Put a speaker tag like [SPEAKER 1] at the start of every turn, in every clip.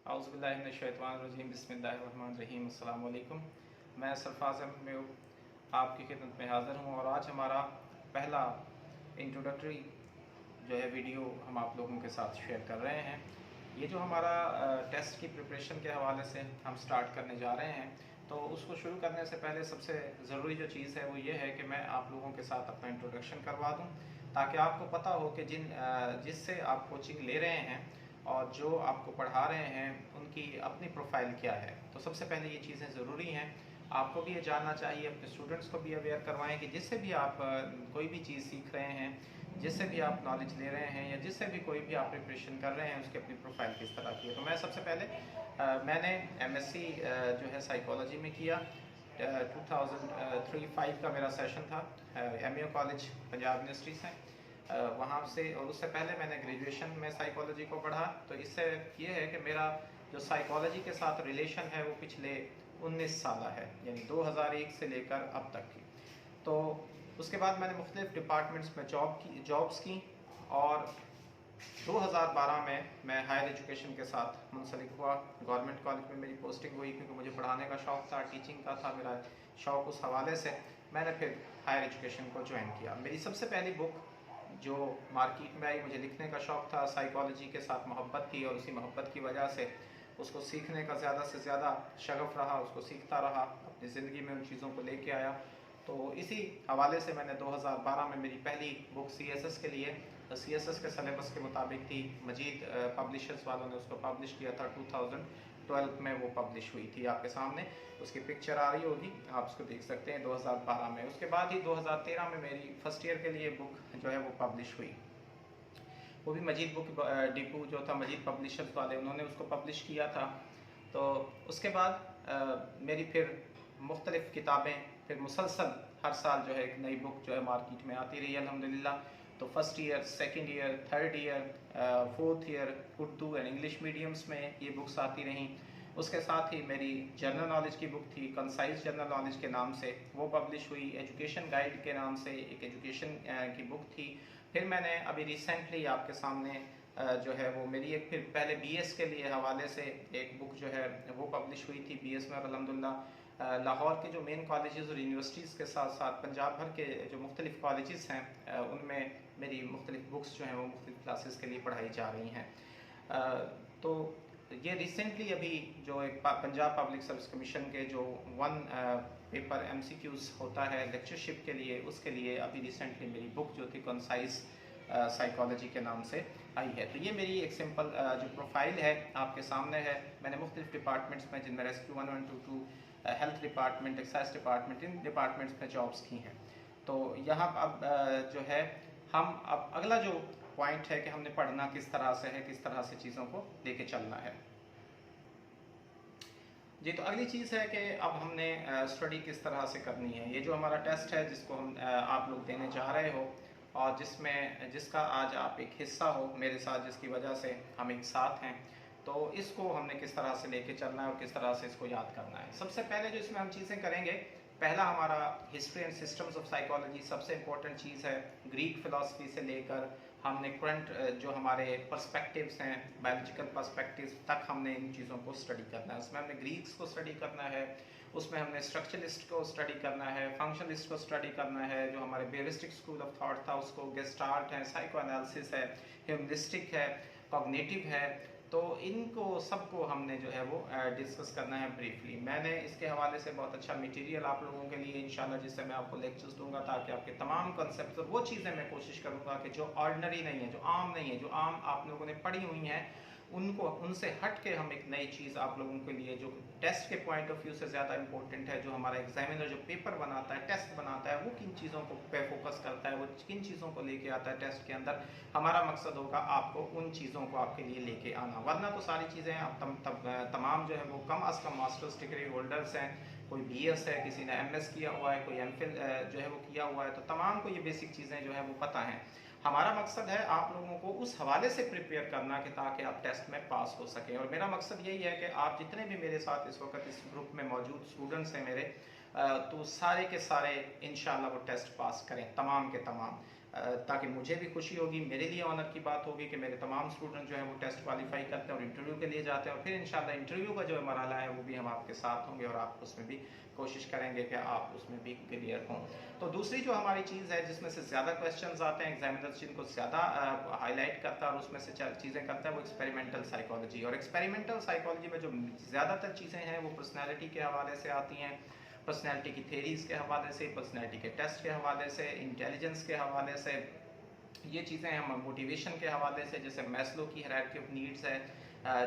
[SPEAKER 1] औज़ुबिल्लाहिमिनश्शैतानिर्रजीम बिस्मिल्लाहिर्रहमानिर्रहीम अस्सलाम वालेकुम। मैं सरफराज अहमद में आपकी खिदमत में हाज़िर हूँ और आज हमारा पहला इंट्रोडक्टरी जो है वीडियो हम आप लोगों के साथ शेयर कर रहे हैं। ये जो हमारा टेस्ट की प्रिपरेशन के हवाले से हम स्टार्ट करने जा रहे हैं, तो उसको शुरू करने से पहले सबसे ज़रूरी जो चीज़ है वो ये है कि मैं आप लोगों के साथ अपना इंट्रोडक्शन करवा दूँ, ताकि आपको पता हो कि जिससे आप कोचिंग ले रहे हैं और जो आपको पढ़ा रहे हैं उनकी अपनी प्रोफाइल क्या है। तो सबसे पहले ये चीज़ें ज़रूरी हैं। आपको भी ये जानना चाहिए, अपने स्टूडेंट्स को भी अवेयर करवाएं कि जिससे भी आप कोई भी चीज़ सीख रहे हैं, जिससे भी आप नॉलेज ले रहे हैं या जिससे भी कोई भी आप प्रिपरेशन कर रहे हैं, उसकी अपनी प्रोफाइल किस तरह की है। तो मैं सबसे पहले मैंने एमएससी जो है साइकोलॉजी में किया। 2003-5 का मेरा सेशन था। एमईओ कॉलेज पंजाब यूनिवर्सिटी से वहाँ से, और उससे पहले मैंने ग्रेजुएशन में साइकोलॉजी को पढ़ा। तो इससे ये है कि मेरा जो साइकोलॉजी के साथ रिलेशन है वो पिछले 19 साल है, यानी 2001 से लेकर अब तक की। तो उसके बाद मैंने मुख्तलिफ डिपार्टमेंट्स में जॉब्स की और 2012 में मैं हायर एजुकेशन के साथ मुंसलिक हुआ। गवर्नमेंट कॉलेज में मेरी पोस्टिंग हुई, क्योंकि मुझे पढ़ाने का शौक़ था, टीचिंग का था मेरा शौक़। उस हवाले से मैंने फिर हायर एजुकेशन को ज्वाइन किया। मेरी सबसे पहली बुक जो मार्केट में आई, मुझे लिखने का शौक़ था, साइकोलॉजी के साथ मोहब्बत थी और उसी मोहब्बत की वजह से उसको सीखने का ज़्यादा से ज़्यादा शगफ़ रहा, उसको सीखता रहा, अपनी ज़िंदगी में उन चीज़ों को लेके आया। तो इसी हवाले से मैंने 2012 में मेरी पहली बुक सीएसएस के लिए, सीएसएस के सिलेबस के मुताबिक थी, मजीद पब्लिशर्स वालों ने उसको पब्लिश किया था। 2012 में वो पब्लिश हुई थी। आपके सामने उसकी पिक्चर आ रही होगी, आप उसको देख सकते हैं 2012 में। उसके बाद ही 2013 में मेरी फर्स्ट ईयर के लिए बुक जो है वो पब्लिश हुई। वो भी मजीद बुक डिपू जो था, मजीद पब्लिशर्स वाले, उन्होंने उसको पब्लिश किया था। तो उसके बाद मेरी फिर मुख्तलिफ़ किताबें, फिर मुसलसल हर साल जो है एक नई बुक जो है मार्केट में आती रही अल्हम्दुलिल्लाह। तो first year, second year, third year, fourth year Urdu and English mediums में ये बुक्स आती रहीं। उसके साथ ही मेरी जनरल नॉलेज की बुक थी, कंसाइज जनरल नॉलेज के नाम से, वो पब्लिश हुई। एजुकेशन गाइड के नाम से एक एजुकेशन की बुक थी। फिर मैंने अभी रिसेंटली आपके सामने जो है वो मेरी एक, फिर पहले बीएस के लिए हवाले से एक बुक जो है वो पब्लिश हुई थी बीएस में। और अल्हम्दुलिल्लाह लाहौर के जो मेन कॉलेजेस और यूनिवर्सिटीज़ के साथ साथ पंजाब भर के जो मुख्तलिफ़ कॉलेजेस हैं उनमें मेरी मुख्तलिफ़ बुक्स जो हैं वो मुख्तलिफ़ क्लासेस के लिए पढ़ाई जा रही हैं। तो ये रिसेंटली अभी जो एक पंजाब पब्लिक सर्विस कमीशन के जो वन पेपर एमसीक्यूज़ होता है लेक्चरशिप के लिए, उसके लिए अभी रिसेंटली मेरी बुक जो थी कंसाइज साइकोलॉजी के नाम से आई है। तो ये मेरी एक सिंपल जो प्रोफाइल है आपके सामने है। मैंने मुख्तलिफ डिपार्टमेंट्स में, जिनमें rescue 112, health department, excise department, इन डिपार्टमेंट्स में जॉब्स की हैं। तो यहाँ अब जो है हम अब अगला जो पॉइंट है कि हमने पढ़ना किस तरह से है, किस तरह से चीज़ों को लेके चलना है। जी, तो अगली चीज़ है कि अब हमने स्टडी किस तरह से करनी है। ये जो हमारा टेस्ट है जिसको हम आप लोग देने जा रहे हो और जिसका आज आप एक हिस्सा हो मेरे साथ, जिसकी वजह से हम एक साथ हैं, तो इसको हमने किस तरह से लेके चलना है और किस तरह से इसको याद करना है। सबसे पहले जो इसमें हम चीज़ें करेंगे, पहला हमारा history and systems of psychology सबसे इम्पोर्टेंट चीज़ है। ग्रीक फिलॉसफी से लेकर हमने करंट जो हमारे पर्सपेक्टिव्स हैं, बायोलॉजिकल पर्सपेक्टिव्स तक हमने इन चीज़ों को स्टडी करना है। उसमें हमने ग्रीक्स को स्टडी करना है, उसमें हमने स्ट्रक्चरलिस्ट को स्टडी करना है, फंक्शनलिस्ट को स्टडी करना है, जो हमारे बेरिस्टिक स्कूल ऑफ थॉट था उसको, गेस्टाल्ट है, साइको एनालिसिस है, ह्यूमनिस्टिक है, कॉग्निटिव है। तो इनको सबको हमने जो है वो डिस्कस करना है ब्रीफली। मैंने इसके हवाले से बहुत अच्छा मटेरियल आप लोगों के लिए इंशाल्लाह, जिससे मैं आपको लेक्चर्स दूंगा, ताकि आपके तमाम कॉन्सेप्ट्स और वो चीज़ें मैं कोशिश करूंगा कि जो ऑर्डिनरी नहीं है, जो आम नहीं है, जो आम आप लोगों ने पढ़ी हुई हैं, उनसे हट के हम एक नई चीज़ आप लोगों के लिए, जो टेस्ट के पॉइंट ऑफ व्यू से ज़्यादा इंपॉर्टेंट है, जो हमारा एग्जामिनर जो पेपर बनाता है, टेस्ट बनाता है, वो किन चीज़ों को पे फोकस करता है, वो किन चीज़ों को लेके आता है टेस्ट के अंदर, हमारा मकसद होगा आपको उन चीज़ों को आपके लिए लेके आना। वरना तो सारी चीज़ें आप तमाम जो है वो कम अज़ कम मास्टर्स डिग्री होल्डर्स हैं, कोई बीएस है, किसी ने एमएस किया हुआ है, कोई एमफिल जो है वो किया हुआ है, तो तमाम को ये बेसिक चीज़ें जो है वो पता हैं। हमारा मकसद है आप लोगों को उस हवाले से प्रिपेयर करना कि ताकि आप टेस्ट में पास हो सकें। और मेरा मकसद यही है कि आप जितने भी मेरे साथ इस वक्त इस ग्रुप में मौजूद स्टूडेंट्स हैं मेरे, तो सारे के सारे इंशाल्लाह वो टेस्ट पास करें, तमाम के तमाम। ताकि मुझे भी खुशी होगी, मेरे लिए ऑनर की बात होगी कि मेरे तमाम स्टूडेंट जो है वो टेस्ट क्वालिफाई करते हैं और इंटरव्यू के लिए जाते हैं, और फिर इंशाल्लाह इंटरव्यू का जो मरहला है वो भी हम आपके साथ होंगे और आप उसमें भी कोशिश करेंगे कि आप उसमें भी क्लियर हों। तो दूसरी जो हमारी चीज़ है जिसमें से ज़्यादा क्वेश्चंस आते हैं, एग्जामिनर्स जिनको ज़्यादा हाईलाइट करता है और उसमें से चीज़ें करता है, वो एक्सपेरिमेंटल साइकोलॉजी। और एक्सपेरिमेंटल साइकोलॉजी में जो ज़्यादातर चीज़ें हैं वो पर्सनैलिटी के हवाले से आती हैं, पर्सनैलिटी की थेरीज़ के हवाले से, पर्सनैलिटी के टेस्ट के हवाले से, इंटेलिजेंस के हवाले से, ये चीज़ें हम मोटिवेशन के हवाले से, जैसे मैस्लो की हायरार्की ऑफ नीड्स है,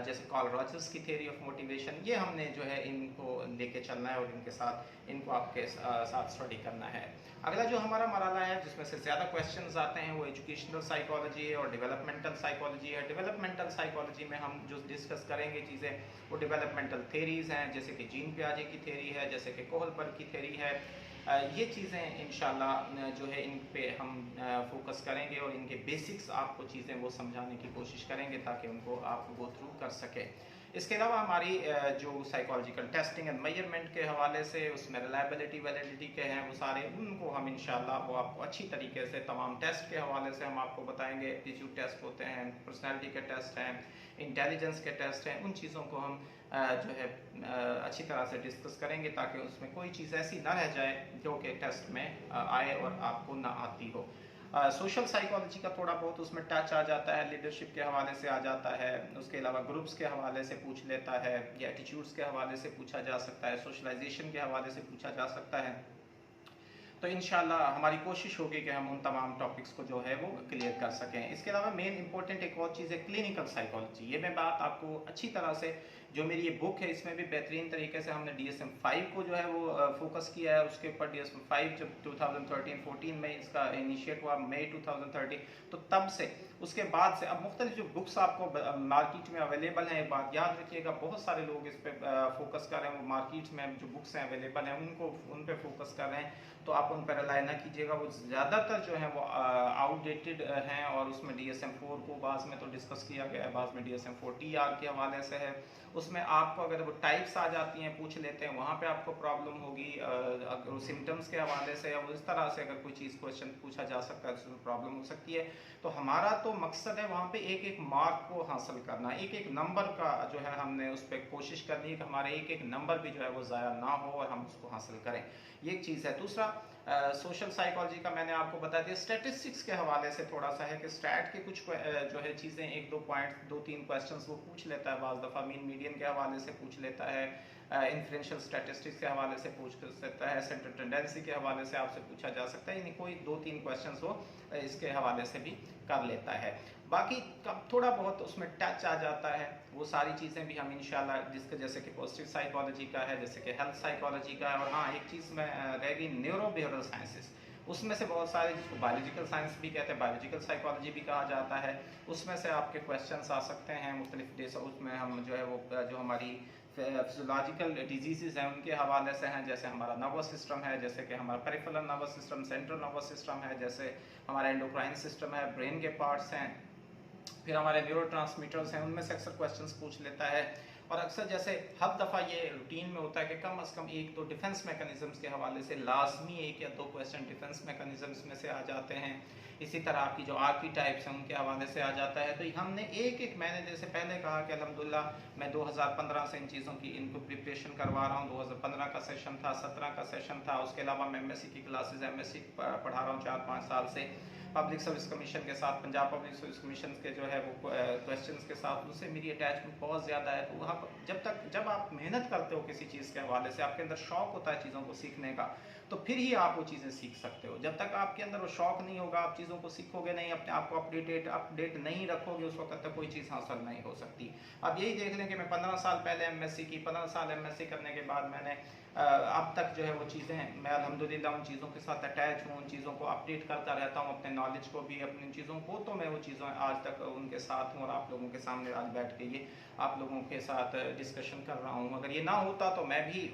[SPEAKER 1] जैसे कार्ल रॉजर्स की थ्योरी ऑफ मोटिवेशन, ये हमने जो है इनको लेके चलना है और इनके साथ इनको आपके साथ स्टडी करना है। अगला जो हमारा मरहला है जिसमें से ज़्यादा क्वेश्चंस आते हैं वो एजुकेशनल साइकोलॉजी है और डेवलपमेंटल साइकोलॉजी है। डेवलपमेंटल साइकोलॉजी में हम जो डिस्कस करेंगे चीज़ें वो डेवलपमेंटल थेरीज़ हैं, जैसे कि जीन पियाजे की थेरी है, जैसे कि कोहलबर्ग की थेरी है। ये चीज़ें इंशाल्लाह जो है इन पे हम फोकस करेंगे और इनके बेसिक्स आपको चीज़ें वो समझाने की कोशिश करेंगे ताकि उनको आप गो थ्रू कर सके। इसके अलावा हमारी जो साइकोलॉजिकल टेस्टिंग एंड मेजरमेंट के हवाले से उसमें रिलायबिलिटी वैलिडिटी के हैं वो सारे, उनको हम इंशाल्लाह वो आपको अच्छी तरीके से तमाम टेस्ट के हवाले से हम आपको बताएंगे। एप्टीट्यूड टेस्ट होते हैं, पर्सनैलिटी के टेस्ट हैं, इंटेलिजेंस के टेस्ट हैं, उन चीज़ों को हम जो है अच्छी तरह से डिस्कस करेंगे ताकि उसमें कोई चीज़ ऐसी ना रह जाए जो कि टेस्ट में आए और आपको ना आती हो। सोशल साइकोलॉजी का थोड़ा बहुत उसमें टच आ जाता है, लीडरशिप के हवाले से आ जाता है, उसके अलावा ग्रुप्स के हवाले से पूछ लेता है, या एटीट्यूड्स के हवाले से पूछा जा सकता है, सोशलाइजेशन के हवाले से पूछा जा सकता है। तो इंशाल्लाह हमारी कोशिश होगी कि हम उन तमाम टॉपिक्स को जो है वो क्लियर कर सकें। इसके अलावा मेन इंपॉर्टेंट एक और चीज़ है क्लिनिकल साइकोलॉजी। ये मैं बात आपको अच्छी तरह से, जो मेरी ये बुक है इसमें भी बेहतरीन तरीके से हमने DSM-5 को जो है वो फोकस किया है। उसके ऊपर DSM-5 जब 2013-14 में इसका इनिशिएट हुआ, मई 2013, तो तब से उसके बाद से अब मुख्तलिफ जो बुक्स आपको मार्केट में अवेलेबल हैं, एक बात याद रखिएगा, बहुत सारे लोग इस पर फोकस कर रहे हैं, वो मार्केट में जो बुक्स हैं अवेलेबल हैं उनको उन पर फोकस कर रहे हैं, तो आप उन पर रिलाई ना कीजिएगा। वो ज़्यादातर जो है वो आउटडेटेड हैं और उसमें DSM-4 को बाद में तो डिस्कस किया गया है, बाद में DSM-4TR के हवाले से है। उसमें आपको अगर वो टाइप्स आ जाती हैं, पूछ लेते हैं, वहाँ पे आपको प्रॉब्लम होगी। अगर सिम्टम्स के हवाले से या इस तरह से अगर कोई चीज़ क्वेश्चन पूछा जा सकता है तो उसमें प्रॉब्लम हो सकती है। तो हमारा तो मकसद है वहाँ पे एक एक मार्क को हासिल करना, एक एक नंबर का जो है हमने उस पर कोशिश करनी है कि हमारे एक एक नंबर भी जो है वो ज़ाया ना हो और हम उसको हासिल करें, ये एक चीज़ है। दूसरा सोशल साइकोलॉजी का मैंने आपको बता दिया। स्टैटिस्टिक्स के हवाले से थोड़ा सा है कि स्टैट के कुछ जो है चीज़ें, एक दो पॉइंट, दो तीन क्वेश्चंस वो पूछ लेता है, बाज़ दफ़ा मीन मीडियन के हवाले से पूछ लेता है, इन्फ्लुएंशियल स्टैटिस्टिक्स के हवाले से पूछ सकता है, सेंट्रल टेंडेंसी के हवाले से आपसे पूछा जा सकता है, यानी कोई दो तीन क्वेश्चंस वो इसके हवाले से भी कर लेता है। बाकी थोड़ा बहुत उसमें टच आ जाता है, वो सारी चीज़ें भी हम इंशाल्लाह जिसके, जैसे कि पॉजिटिव साइकोलॉजी का है, जैसे कि हेल्थ साइकोलॉजी का है। और हाँ, एक चीज़ में रह गई, न्यूरो बिहेवियरल साइंसेस, उसमें से बहुत सारे जिसको बायोलॉजिकल साइंस भी कहते हैं, बायोलॉजिकल साइकोलॉजी भी कहा जाता है, उसमें से आपके क्वेश्चंस आ सकते हैं मुख्तलिफ डेज। उसमें हम जो है वो जो हमारी फिजियोलॉजिकल डिजीज़ हैं उनके हवाले से हैं, जैसे हमारा नर्वस सिस्टम है, जैसे कि हमारा peripheral nervous system, central nervous system है, जैसे हमारा एंडोक्राइन सिस्टम है, ब्रेन के पार्ट्स हैं, फिर हमारे न्यूरोट्रांसमीटर्स हैं, उनमें से अक्सर क्वेश्चंस पूछ लेता है। और अक्सर जैसे हर दफ़ा ये रूटीन में होता है कि कम अज़ कम एक तो डिफेंस मैकेनिज्म्स के हवाले से लाजमी एक या दो क्वेश्चन डिफेंस मैकेनिज्म्स में से आ जाते हैं। इसी तरह आपकी जो आर्कीटाइप्स हैं उनके हवाले से आ जाता है। तो हमने एक एक, मैंने जैसे पहले कहा कि अल्हम्दुलिल्लाह मैं 2015 से इन चीज़ों की इनको प्रिपरेशन करवा रहा हूँ। 2015 का सेशन था, 17 का सेशन था, उसके अलावा मैं MSc की क्लासेज MSc पढ़ा रहा हूँ 4-5 साल से। पब्लिक सर्विस कमीशन के साथ, पंजाब पब्लिक सर्विस कमीशन के जो है वो क्वेश्चंस के साथ उनसे मेरी अटैचमेंट बहुत ज़्यादा है। तो वहाँ जब आप मेहनत करते हो किसी चीज़ के हवाले से, आपके अंदर शौक़ होता है चीज़ों को सीखने का, तो फिर ही आप वो चीज़ें सीख सकते हो। जब तक आपके अंदर वो शौक़ नहीं होगा, आप चीज़ों को सीखोगे नहीं, अपने आप को अपडेट नहीं रखोगे, उस वक्त तक कोई चीज़ हासिल नहीं हो सकती। अब यही देख लें कि मैं 15 साल पहले MSc की, 15 साल MSc करने के बाद मैंने अब तक जो है वो चीज़ें, मैं अल्हम्दुलिल्लाह उन चीज़ों के साथ अटैच हूँ, उन चीज़ों को अपडेट करता रहता हूँ, अपने नॉलेज को भी, अपनी चीज़ों को, तो मैं वो चीज़ें आज तक उनके साथ हूँ और आप लोगों के सामने आज बैठ के ये आप लोगों के साथ डिस्कशन कर रहा हूँ। अगर ये ना होता तो मैं भी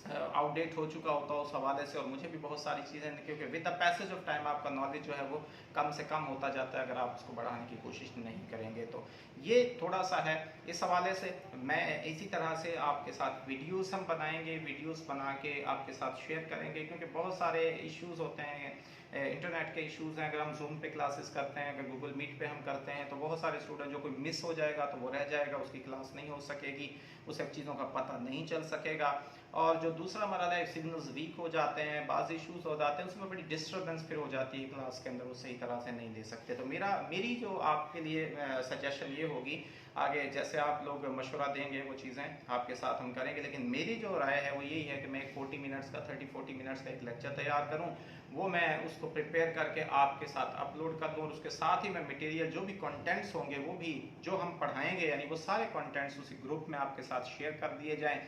[SPEAKER 1] आउटडेट हो चुका होता उस हवाले से, और मुझे भी बहुत सारी चीज़ें, क्योंकि with the passage of time आपका नॉलेज जो है वो कम से कम होता जाता है अगर आप उसको बढ़ाने की कोशिश नहीं करेंगे। तो ये थोड़ा सा है इस हवाले से। मैं इसी तरह से आपके साथ वीडियोस हम बनाएंगे, वीडियोस बना के आपके साथ शेयर करेंगे, क्योंकि बहुत सारे इश्यूज़ होते हैं इंटरनेट के इश्यूज़ हैं, अगर हम जूम पे क्लासेस करते हैं, अगर गूगल मीट पे हम करते हैं, तो बहुत सारे स्टूडेंट जो कोई मिस हो जाएगा तो वो रह जाएगा, उसकी क्लास नहीं हो सकेगी, उसे चीज़ों का पता नहीं चल सकेगा। और जो दूसरा मरहला है, सिग्नल्स वीक हो जाते हैं, बाज़ इश्यूज़ हो जाते हैं, उसमें बड़ी डिस्टर्बेंस फिर हो जाती है क्लास के अंदर, वो सही तरह से नहीं दे सकते। तो मेरी जो आपके लिए सजेशन ये होगी, आगे जैसे आप लोग मशवरा देंगे वो चीज़ें आपके साथ हम करेंगे, लेकिन मेरी जो राय है वो यही है कि मैं एक 40 मिनट्स का 30-40 मिनट्स का एक लेक्चर तैयार करूं, वो मैं उसको प्रिपेयर करके आपके साथ अपलोड कर दूं, और उसके साथ ही मैं मटेरियल जो भी कंटेंट्स होंगे वो भी जो हम पढ़ाएंगे यानी वो सारे कंटेंट्स उसी ग्रुप में आपके साथ शेयर कर दिए जाएं,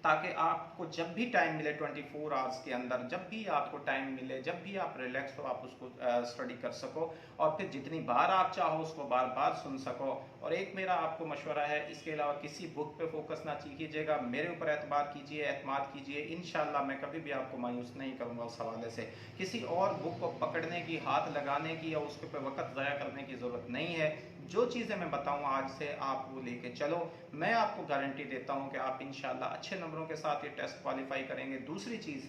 [SPEAKER 1] ताकि आपको जब भी टाइम मिले 24 आवर्स के अंदर, जब भी आपको टाइम मिले, जब भी आप रिलैक्स हो, आप उसको स्टडी कर सको, और फिर जितनी बार आप चाहो उसको बार बार सुन सको। और एक मेरा आपको मशवरा है, इसके अलावा किसी बुक पे फोकस ना कीजिएगा, मेरे ऊपर एतबार कीजिए, एतमाद कीजिए, इंशाल्लाह मैं कभी भी आपको मायूस नहीं करूँगा उस हवाले से। किसी और बुक को पकड़ने की, हाथ लगाने की या उसके ऊपर वक्त ज़ाया करने की ज़रूरत नहीं है। जो चीज़ें मैं बताऊँ आज से आप वो लेके चलो, मैं आपको गारंटी देता हूँ कि आप इंशाल्लाह अच्छे नंबरों के साथ ये टेस्ट क्वालिफाई करेंगे। दूसरी चीज़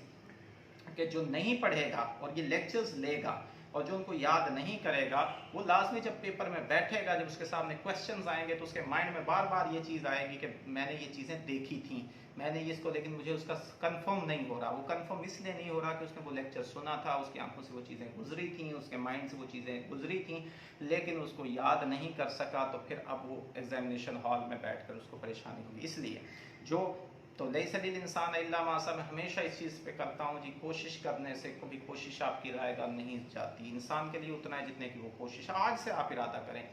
[SPEAKER 1] कि जो नहीं पढ़ेगा और ये लेक्चर्स लेगा और जो उनको याद नहीं करेगा, वो लाजमी जब पेपर में बैठेगा, जब उसके सामने क्वेश्चंस आएंगे तो उसके माइंड में बार बार ये चीज़ आएगी कि मैंने ये चीज़ें देखी थी, मैंने ये इसको, लेकिन मुझे उसका कंफर्म नहीं हो रहा। वो कंफर्म इसलिए नहीं हो रहा कि उसने वो लेक्चर सुना था, उसकी आंखों से वो चीज़ें गुजरी थी, उसके माइंड से वो चीज़ें गुजरी थी, लेकिन उसको याद नहीं कर सका, तो फिर अब वो एग्जामिनेशन हॉल में बैठ कर उसको परेशानी होगी। इसलिए जो तो लई सलील इंसान इल्ला मासा, मैं हमेशा इस चीज़ पे करता हूँ जी, कोशिश करने से कभी कोशिश आपकी रायगा नहीं जाती। इंसान के लिए उतना है जितने की वो कोशिश। आज से आप इरादा करें,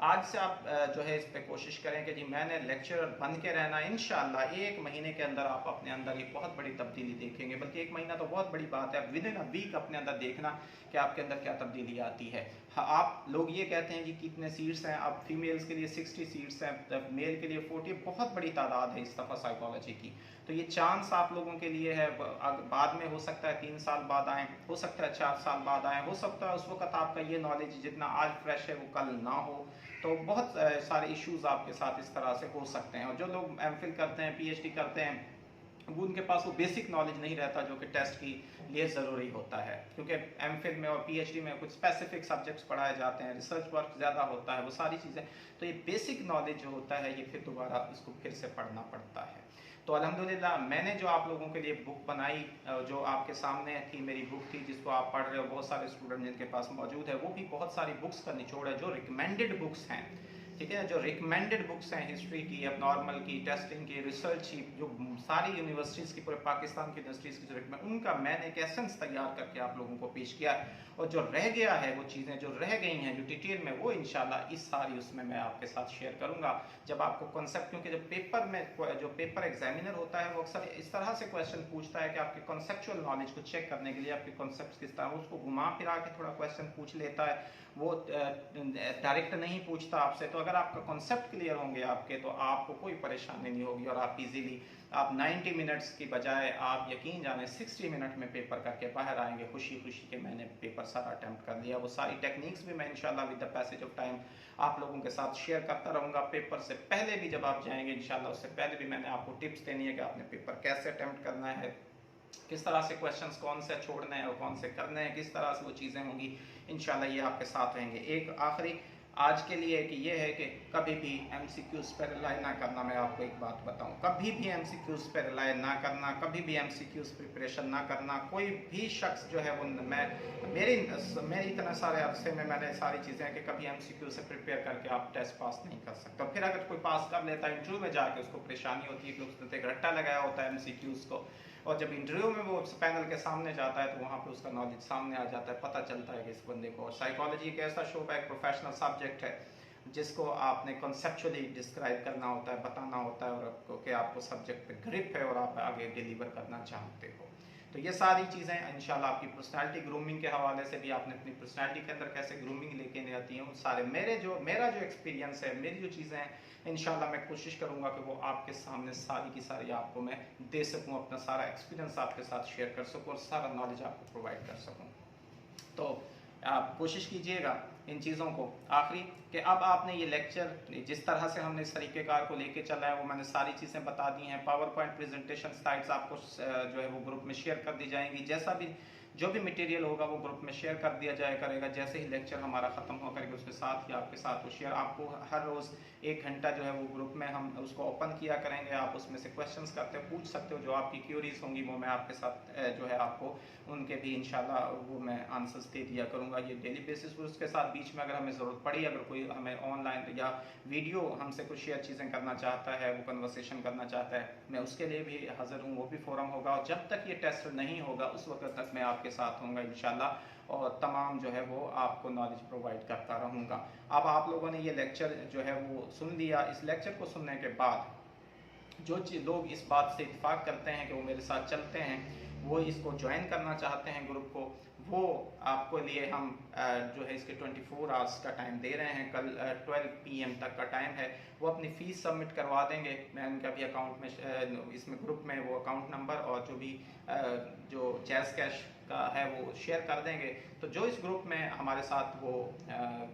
[SPEAKER 1] आज से आप जो है इस पे कोशिश करें कि जी मैंने लेक्चरर बन के रहना। इंशाल्लाह 1 महीने के अंदर आप अपने अंदर एक बहुत बड़ी तब्दीली देखेंगे, बल्कि 1 महीना तो बहुत बड़ी बात है, विद इन अ वीक अपने अंदर देखना कि आपके अंदर क्या तब्दीली आती है। हाँ, आप लोग ये कहते हैं जी कितने सीट्स हैं, अब फीमेल्स के लिए 60 सीट्स हैं, मेल के लिए 40, बहुत बड़ी तादाद है इस दफ़ा साइकोलॉजी की। तो ये चांस आप लोगों के लिए है, बाद में हो सकता है 3 साल बाद आए, हो सकता है 4 साल बाद आए, हो सकता है उस वक्त आपका ये नॉलेज जितना आज फ्रेश है वो कल ना हो। तो बहुत सारे इश्यूज आपके साथ इस तरह से हो सकते हैं। और जो लोग एमफिल करते हैं, पीएचडी करते हैं, वो उनके पास वो बेसिक नॉलेज नहीं रहता जो कि टेस्ट की लिए ज़रूरी होता है, क्योंकि एमफिल में और पीएचडी में कुछ स्पेसिफिक सब्जेक्ट्स पढ़ाए जाते हैं, रिसर्च वर्क ज़्यादा होता है, वो सारी चीज़ें, तो ये बेसिक नॉलेज जो होता है ये फिर दोबारा इसको फिर से पढ़ना पड़ता है। तो अल्हम्दुलिल्लाह मैंने जो आप लोगों के लिए बुक बनाई, जो आपके सामने थी, मेरी बुक थी जिसको आप पढ़ रहे हो, बहुत सारे स्टूडेंट जिनके पास मौजूद है, वो भी बहुत सारी बुक्स का निचोड़ है जो रिकमेंडेड बुक्स हैं, ठीक है, जो रिकमेंडेड बुक्स हैं हिस्ट्री की, अब नॉर्मल की, टेस्टिंग की, रिसर्च की, जो सारी यूनिवर्सिटीज़ की, पूरे पाकिस्तान की यूनिवर्सिटीज़ की जो रिकमेंड, उनका मैंने एक एसेंस तैयार करके आप लोगों को पेश किया। और जो रह गया है, वो चीज़ें जो रह गई हैं जो डिटेल में, वो इंशाल्लाह इस सारी उसमें मैं आपके साथ शेयर करूंगा। जब आपको कॉन्सेप्ट, क्योंकि जब पेपर में जो पेपर एग्जामिनर होता है वो अक्सर इस तरह से क्वेश्चन पूछता है कि आपके कॉन्सेप्चुअल नॉलेज को चेक करने के लिए, आपके कॉन्सेप्ट किस तरह, उसको घुमा फिरा के थोड़ा क्वेश्चन पूछ लेता है, वो डायरेक्ट नहीं पूछता आपसे। तो अगर आपका कॉन्सेप्ट क्लियर होंगे आपके, तो आपको कोई परेशानी नहीं होगी और आप इजीली, आप 90 मिनट्स की बजाय आप यकीन जाने 60 मिनट में पेपर करके बाहर आएंगे खुशी खुशी के मैंने पेपर सारा अटेम्प्ट कर लिया। वो सारी टेक्निक्स भी मैं इंशाल्लाह with the passage of time आप लोगों के साथ शेयर करता रहूँगा। पेपर से पहले भी जब आप जाएंगे इंशाल्लाह, उससे पहले भी मैंने आपको टिप्स देनी है कि आपने पेपर कैसे अटेम्प्ट करना है, किस तरह से क्वेश्चंस कौन से छोड़ने हैं और कौन से करने हैं, किस तरह से वो चीज़ें होंगी, इंशाल्लाह ये आपके साथ रहेंगे। एक आखिरी आज के लिए कि ये है कि कभी भी एमसीक्यूज पर रिलाई ना करना। मैं आपको एक बात बताऊं, कभी भी एमसीक्यूज पर रिलाई ना करना, कभी भी एमसीक्यूज प्रिपरेशन ना करना। कोई भी शख्स जो है वो, मेरी इतना सारे अरसे में मैंने सारी चीज़ें कि कभी एमसीक्यू से प्रिपेयर करके आप टेस्ट पास नहीं कर सकते। फिर अगर कोई पास कर लेता है, इंटरव्यू में जाके उसको परेशानी होती है कि उसने एक रट्टा लगाया होता है एमसीक्यूज को, और जब इंटरव्यू में वो पैनल के सामने जाता है तो वहाँ पे उसका नॉलेज सामने आ जाता है, पता चलता है कि इस बंदे को। और साइकोलॉजी एक ऐसा शोबा, एक प्रोफेशनल सब्जेक्ट है जिसको आपने कॉन्सेप्चुअली डिस्क्राइब करना होता है, बताना होता है, और आपको कि आपको सब्जेक्ट पे ग्रिप है और आप आगे डिलीवर करना चाहते हो। तो ये सारी चीज़ें इंशाल्लाह आपकी पर्सनालिटी ग्रूमिंग के हवाले से भी, आपने अपनी पर्सनालिटी के अंदर कैसे ग्रूमिंग लेके आती हैं, उन सारे मेरा जो एक्सपीरियंस है, मेरी जो चीज़ें हैं, इंशाल्लाह मैं कोशिश करूंगा कि वो आपके सामने सारी की सारी आपको मैं दे सकूं, अपना सारा एक्सपीरियंस आपके साथ शेयर कर सकूं और सारा नॉलेज आपको प्रोवाइड कर सकूं। तो आप कोशिश कीजिएगा इन चीज़ों को। आखिरी कि अब आपने ये लेक्चर जिस तरह से हमने इस तरीक़ेकार को लेके चला है, वो मैंने सारी चीज़ें बता दी हैं। पावर पॉइंट प्रेजेंटेशन स्लाइड्स आपको जो है वो ग्रुप में शेयर कर दी जाएंगी। जो भी मटेरियल होगा वो ग्रुप में शेयर कर दिया जाया करेगा। जैसे ही लेक्चर हमारा ख़त्म हो करके उसके साथ ही आपके साथ वो शेयर, आपको हर रोज़ 1 घंटा जो है वो ग्रुप में हम उसको ओपन किया करेंगे। आप उसमें से क्वेश्चंस करते हो, पूछ सकते हो, जो आपकी क्यूरीज होंगी वो मैं आपके साथ जो है आपको उनके भी इंशाल्लाह वो मैं आंसर्स दे दिया करूँगा। ये डेली बेसिस पर, उसके साथ बीच में अगर हमें ज़रूरत पड़ी, अगर कोई हमें ऑनलाइन या वीडियो हमसे कुछ शेयर चीज़ें करना चाहता है, वो कन्वर्सेशन करना चाहता है, मैं उसके लिए भी हाजिर हूँ। वो भी फोरम होगा और जब तक ये टेस्ट नहीं होगा उस वक्त तक मैं आपके साथ हूँगा इंशाल्लाह, और तमाम जो है वो आपको नॉलेज प्रोवाइड करता रहूँगा। अब आप लोगों ने ये लेक्चर जो है वो सुन लिया। इस लेक्चर को सुनने के बाद जो लोग इस बात से इत्तेफाक करते हैं कि वो मेरे साथ चलते हैं, वो इसको ज्वाइन करना चाहते हैं ग्रुप को, वो आपको लिए हम जो है इसके 24 आवर्स का टाइम दे रहे हैं। कल 12 PM तक का टाइम है। वो अपनी फ़ीस सबमिट करवा देंगे, मैं उनका भी अकाउंट में इसमें ग्रुप में वो अकाउंट नंबर और जो भी जो जैज़ कैश का है वो शेयर कर देंगे। तो जो इस ग्रुप में हमारे साथ वो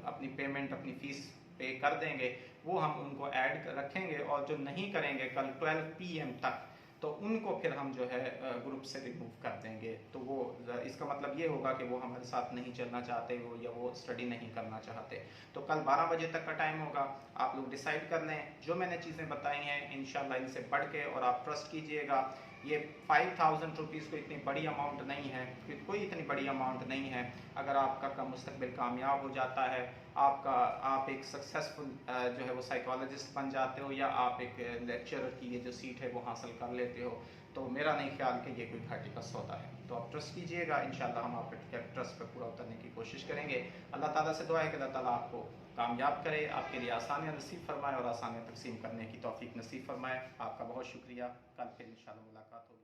[SPEAKER 1] अपनी पेमेंट, अपनी फ़ीस पे कर देंगे, वो हम उनको ऐड रखेंगे, और जो नहीं करेंगे कल 12 PM तक, तो उनको फिर हम जो है ग्रुप से रिमूव कर देंगे। तो वो इसका मतलब ये होगा कि वो हमारे साथ नहीं चलना चाहते वो, या वो स्टडी नहीं करना चाहते। तो कल 12 बजे तक का टाइम होगा, आप लोग डिसाइड कर लें। जो मैंने चीज़ें बताई हैं इंशाल्लाह इनसे बढ़ के, और आप ट्रस्ट कीजिएगा, ये 5000 रुपीज़ कोई इतनी बड़ी अमाउंट नहीं है, कोई इतनी बड़ी अमाउंट नहीं है। अगर आपका मुस्तकबिल कामयाब हो जाता है, आप एक सक्सेसफुल जो है वो साइकोलॉजिस्ट बन जाते हो, या आप एक लेक्चरर की ये जो सीट है वो हासिल कर लेते हो, तो मेरा नहीं ख्याल कि ये कोई घाटे का सौदा है। तो आप ट्रस्ट कीजिएगा, इंशाल्लाह हम आपके ट्रस्ट पर पूरा उतरने की कोशिश करेंगे। अल्लाह ताला से दुआ है कि अल्लाह ताला आपको कामयाब करे, आपके लिए आसानियाँ नसीब फरमाए और आसानियाँ तकसीम करने की तौफीक नसीब फरमाए। आपका बहुत शुक्रिया। कल फिर इंशाल्लाह मुलाकात होगी।